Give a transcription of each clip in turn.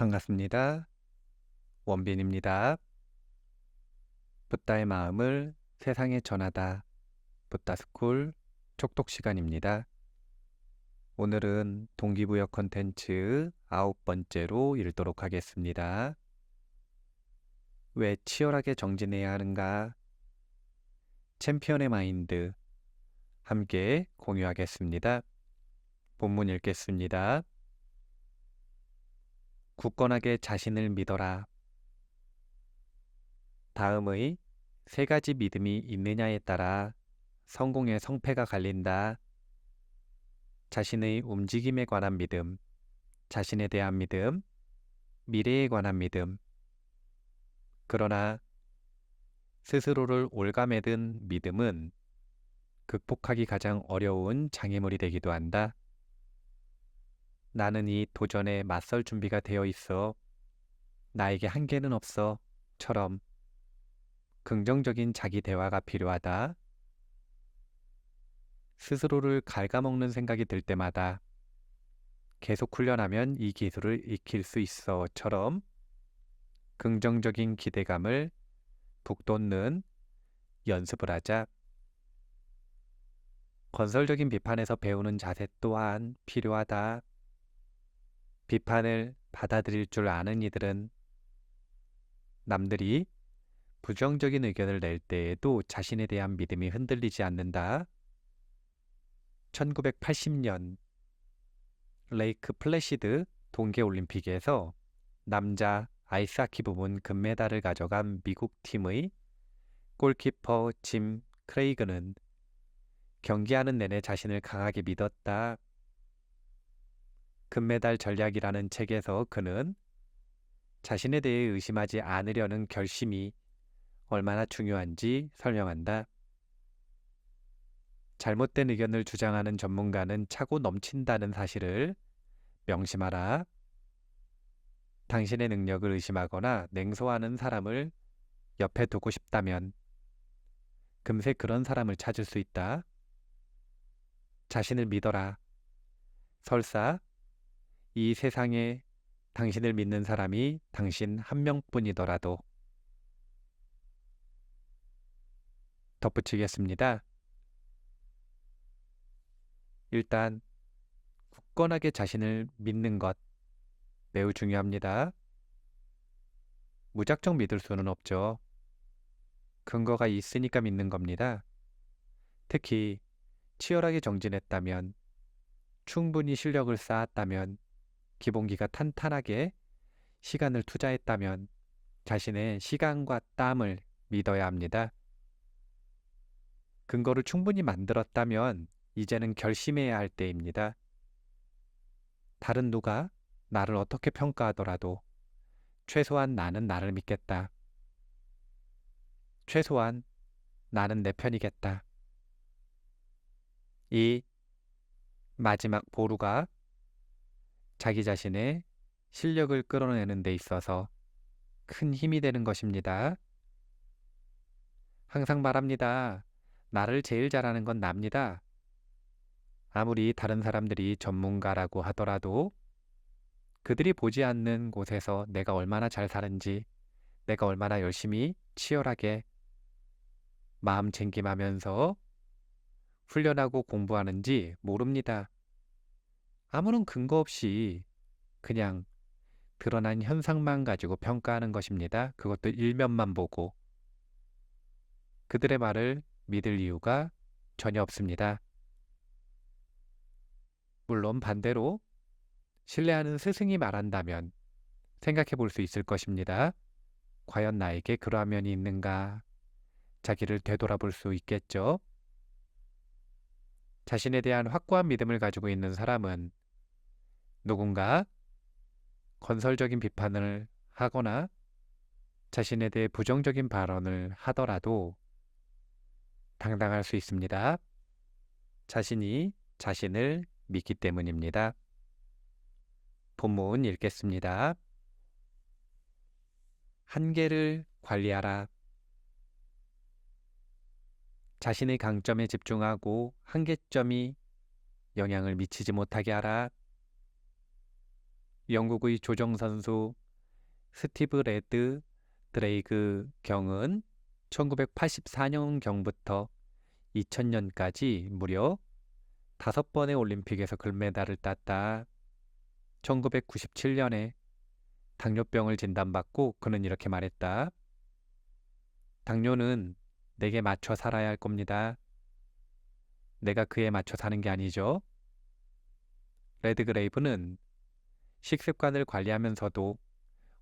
반갑습니다. 원빈입니다. 붓다의 마음을 세상에 전하다. 붓다스쿨 촉독 시간입니다. 오늘은 동기부여 컨텐츠 9번째로 읽도록 하겠습니다. 왜 치열하게 정진해야 하는가? 챔피언의 마인드 함께 공유하겠습니다. 본문 읽겠습니다. 굳건하게 자신을 믿어라. 다음의 세 가지 믿음이 있느냐에 따라 성공의 성패가 갈린다. 자신의 움직임에 관한 믿음, 자신에 대한 믿음, 미래에 관한 믿음. 그러나 스스로를 올가매든 믿음은 극복하기 가장 어려운 장애물이 되기도 한다. 나는 이 도전에 맞설 준비가 되어 있어. 나에게 한계는 없어. 처럼 긍정적인 자기 대화가 필요하다. 스스로를 갉아먹는 생각이 들 때마다 계속 훈련하면 이 기술을 익힐 수 있어.처럼 긍정적인 기대감을 북돋는 연습을 하자. 건설적인 비판에서 배우는 자세 또한 필요하다. 비판을 받아들일 줄 아는 이들은 남들이 부정적인 의견을 낼 때에도 자신에 대한 믿음이 흔들리지 않는다. 1980년 레이크 플래시드 동계올림픽에서 남자 아이스하키 부문 금메달을 가져간 미국 팀의 골키퍼 짐 크레이그는 경기하는 내내 자신을 강하게 믿었다. 금메달 전략이라는 책에서 그는 자신에 대해 의심하지 않으려는 결심이 얼마나 중요한지 설명한다. 잘못된 의견을 주장하는 전문가는 차고 넘친다는 사실을 명심하라. 당신의 능력을 의심하거나 냉소하는 사람을 옆에 두고 싶다면 금세 그런 사람을 찾을 수 있다. 자신을 믿어라. 설사 이 세상에 당신을 믿는 사람이 당신 한 명뿐이더라도. 덧붙이겠습니다. 일단 굳건하게 자신을 믿는 것 매우 중요합니다. 무작정 믿을 수는 없죠. 근거가 있으니까 믿는 겁니다. 특히 치열하게 정진했다면, 충분히 실력을 쌓았다면, 기본기가 탄탄하게 시간을 투자했다면 자신의 시간과 땀을 믿어야 합니다. 근거를 충분히 만들었다면 이제는 결심해야 할 때입니다. 다른 누가 나를 어떻게 평가하더라도 최소한 나는 나를 믿겠다. 최소한 나는 내 편이겠다. 이 마지막 보루가 자기 자신의 실력을 끌어내는 데 있어서 큰 힘이 되는 것입니다. 항상 말합니다. 나를 제일 잘하는 건 납니다. 아무리 다른 사람들이 전문가라고 하더라도 그들이 보지 않는 곳에서 내가 얼마나 잘 사는지, 내가 얼마나 열심히 치열하게 마음 챙김하면서 훈련하고 공부하는지 모릅니다. 아무런 근거 없이 그냥 드러난 현상만 가지고 평가하는 것입니다. 그것도 일면만 보고. 그들의 말을 믿을 이유가 전혀 없습니다. 물론 반대로 신뢰하는 스승이 말한다면 생각해 볼 수 있을 것입니다. 과연 나에게 그러한 면이 있는가? 자기를 되돌아볼 수 있겠죠. 자신에 대한 확고한 믿음을 가지고 있는 사람은 누군가 건설적인 비판을 하거나 자신에 대해 부정적인 발언을 하더라도 당당할 수 있습니다. 자신이 자신을 믿기 때문입니다. 본문 읽겠습니다. 한계를 관리하라. 자신의 강점에 집중하고 한계점이 영향을 미치지 못하게 하라. 영국의 조정 선수 스티브 레드 드레이그 경은 1984년경부터 2000년까지 무려 5번의 올림픽에서 금메달을 땄다. 1997년에 당뇨병을 진단받고 그는 이렇게 말했다. 당뇨는 내게 맞춰 살아야 할 겁니다. 내가 그에 맞춰 사는 게 아니죠. 레드그레이브는 식습관을 관리하면서도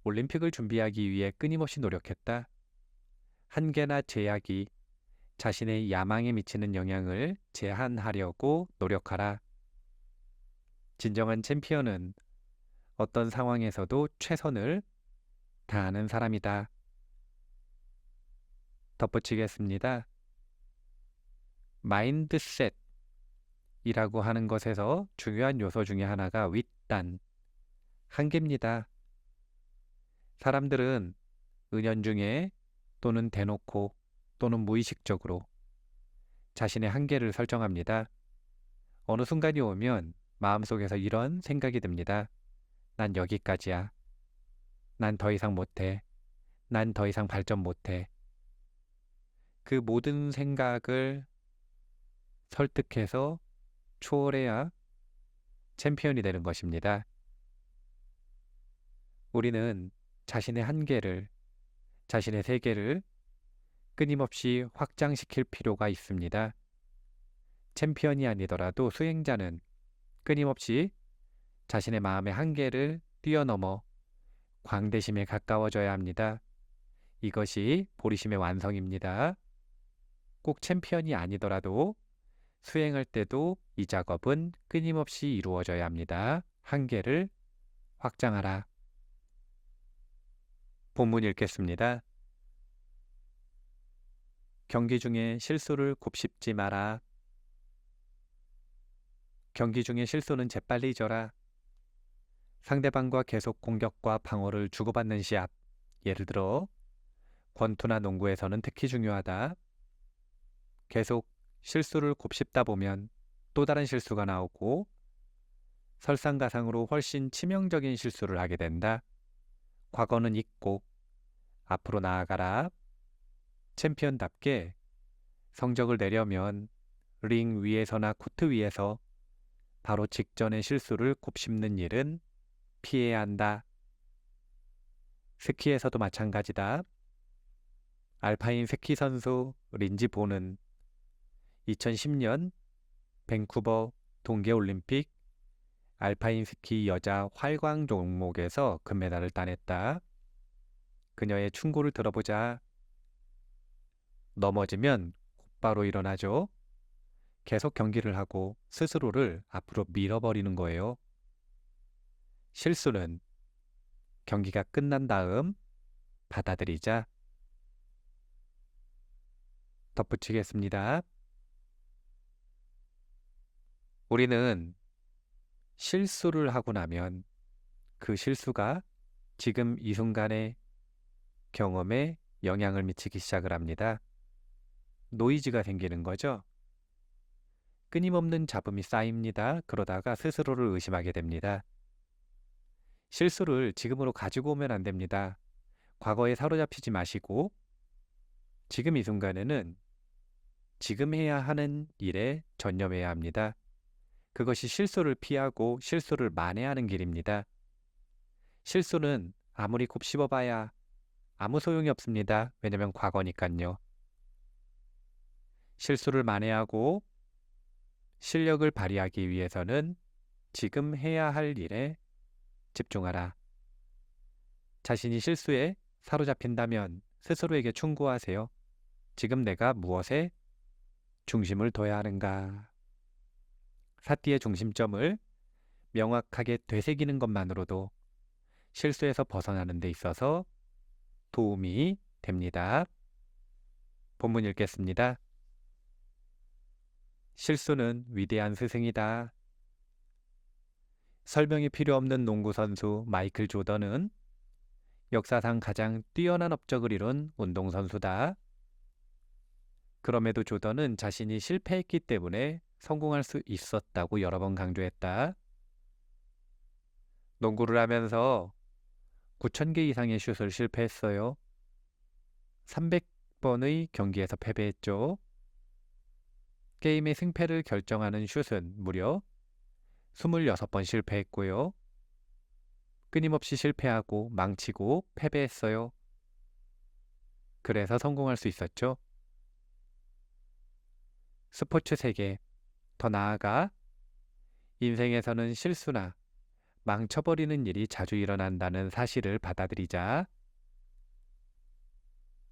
올림픽을 준비하기 위해 끊임없이 노력했다. 한계나 제약이 자신의 야망에 미치는 영향을 제한하려고 노력하라. 진정한 챔피언은 어떤 상황에서도 최선을 다하는 사람이다. 덧붙이겠습니다. 마인드셋이라고 하는 것에서 중요한 요소 중에 하나가 윗단, 한계입니다. 사람들은 은연중에 또는 대놓고 또는 무의식적으로 자신의 한계를 설정합니다. 어느 순간이 오면 마음속에서 이런 생각이 듭니다. 난 여기까지야. 난 더 이상 못해. 난 더 이상 발전 못해. 그 모든 생각을 설득해서 초월해야 챔피언이 되는 것입니다. 우리는 자신의 한계를, 자신의 세계를 끊임없이 확장시킬 필요가 있습니다. 챔피언이 아니더라도 수행자는 끊임없이 자신의 마음의 한계를 뛰어넘어 광대심에 가까워져야 합니다. 이것이 보리심의 완성입니다. 꼭 챔피언이 아니더라도 수행할 때도 이 작업은 끊임없이 이루어져야 합니다. 한계를 확장하라. 본문 읽겠습니다. 경기 중에 실수를 곱씹지 마라. 경기 중에 실수는 재빨리 잊어라. 상대방과 계속 공격과 방어를 주고받는 시합, 예를 들어 권투나 농구에서는 특히 중요하다. 계속 실수를 곱씹다 보면 또 다른 실수가 나오고 설상가상으로 훨씬 치명적인 실수를 하게 된다. 과거는 잊고 앞으로 나아가라. 챔피언답게 성적을 내려면 링 위에서나 코트 위에서 바로 직전의 실수를 곱씹는 일은 피해야 한다. 스키에서도 마찬가지다. 알파인 스키 선수 린지 보는 2010년 밴쿠버 동계올림픽 알파인 스키 여자 활광 종목에서 금메달을 따냈다. 그녀의 충고를 들어보자. 넘어지면 곧바로 일어나죠. 계속 경기를 하고 스스로를 앞으로 밀어버리는 거예요. 실수는 경기가 끝난 다음 받아들이자. 덧붙이겠습니다. 우리는 실수를 하고 나면 그 실수가 지금 이 순간의 경험에 영향을 미치기 시작을 합니다. 노이즈가 생기는 거죠. 끊임없는 잡음이 쌓입니다. 그러다가 스스로를 의심하게 됩니다. 실수를 지금으로 가지고 오면 안 됩니다. 과거에 사로잡히지 마시고 지금 이 순간에는 지금 해야 하는 일에 전념해야 합니다. 그것이 실수를 피하고 실수를 만회하는 길입니다. 실수는 아무리 곱씹어봐야 아무 소용이 없습니다. 왜냐면 과거니까요. 실수를 만회하고 실력을 발휘하기 위해서는 지금 해야 할 일에 집중하라. 자신이 실수에 사로잡힌다면 스스로에게 충고하세요. 지금 내가 무엇에 중심을 둬야 하는가? 사티의 중심점을 명확하게 되새기는 것만으로도 실수에서 벗어나는 데 있어서 도움이 됩니다. 본문 읽겠습니다. 실수는 위대한 스승이다. 설명이 필요 없는 농구 선수 마이클 조던은 역사상 가장 뛰어난 업적을 이룬 운동선수다. 그럼에도 조던은 자신이 실패했기 때문에 성공할 수 있었다고 여러 번 강조했다. 농구를 하면서 9,000개 이상의 슛을 실패했어요. 300번의 경기에서 패배했죠. 게임의 승패를 결정하는 슛은 무려 26번 실패했고요. 끊임없이 실패하고 망치고 패배했어요. 그래서 성공할 수 있었죠. 스포츠 세계, 더 나아가 인생에서는 실수나 망쳐버리는 일이 자주 일어난다는 사실을 받아들이자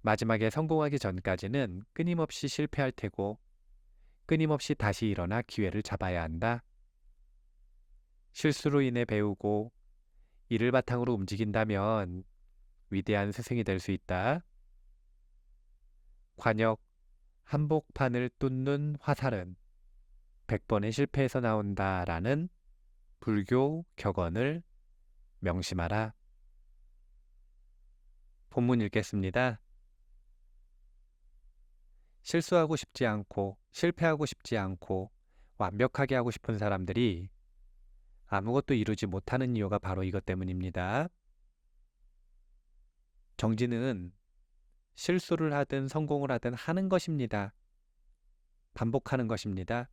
마지막에 성공하기 전까지는 끊임없이 실패할 테고 끊임없이 다시 일어나 기회를 잡아야 한다. 실수로 인해 배우고 이를 바탕으로 움직인다면 위대한 스승이 될 수 있다. 관역, 한복판을 뚫는 화살은 100번의 실패에서 나온다라는 불교 격언을 명심하라. 본문 읽겠습니다. 실수하고 싶지 않고 실패하고 싶지 않고 완벽하게 하고 싶은 사람들이 아무것도 이루지 못하는 이유가 바로 이것 때문입니다. 정진은 실수를 하든 성공을 하든 하는 것입니다. 반복하는 것입니다.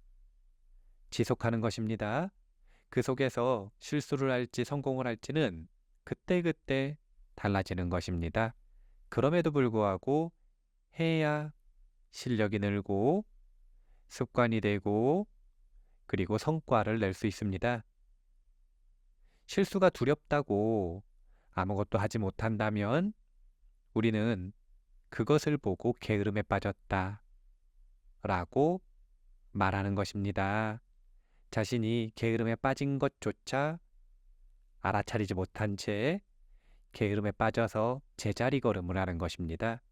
지속하는 것입니다. 그 속에서 실수를 할지 성공을 할지는 그때그때 달라지는 것입니다. 그럼에도 불구하고 해야 실력이 늘고 습관이 되고 그리고 성과를 낼 수 있습니다. 실수가 두렵다고 아무것도 하지 못한다면 우리는 그것을 보고 게으름에 빠졌다 라고 말하는 것입니다. 자신이 게으름에 빠진 것조차 알아차리지 못한 채 게으름에 빠져서 제자리 걸음을 하는 것입니다.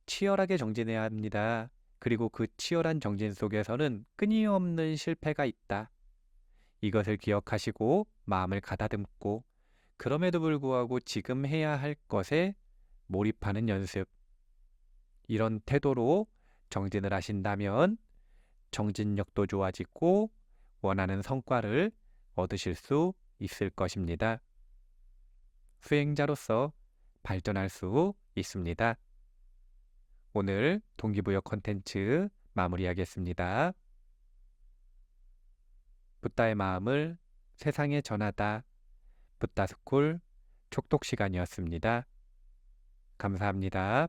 치열하게 정진해야 합니다. 그리고 그 치열한 정진 속에서는 끊임없는 실패가 있다. 이것을 기억하시고 마음을 가다듬고 그럼에도 불구하고 지금 해야 할 것에 몰입하는 연습. 이런 태도로 정진을 하신다면 정진력도 좋아지고 원하는 성과를 얻으실 수 있을 것입니다. 수행자로서 발전할 수 있습니다. 오늘 동기부여 콘텐츠 마무리하겠습니다. 붓다의 마음을 세상에 전하다. 붓다스쿨 촉독 시간이었습니다. 감사합니다.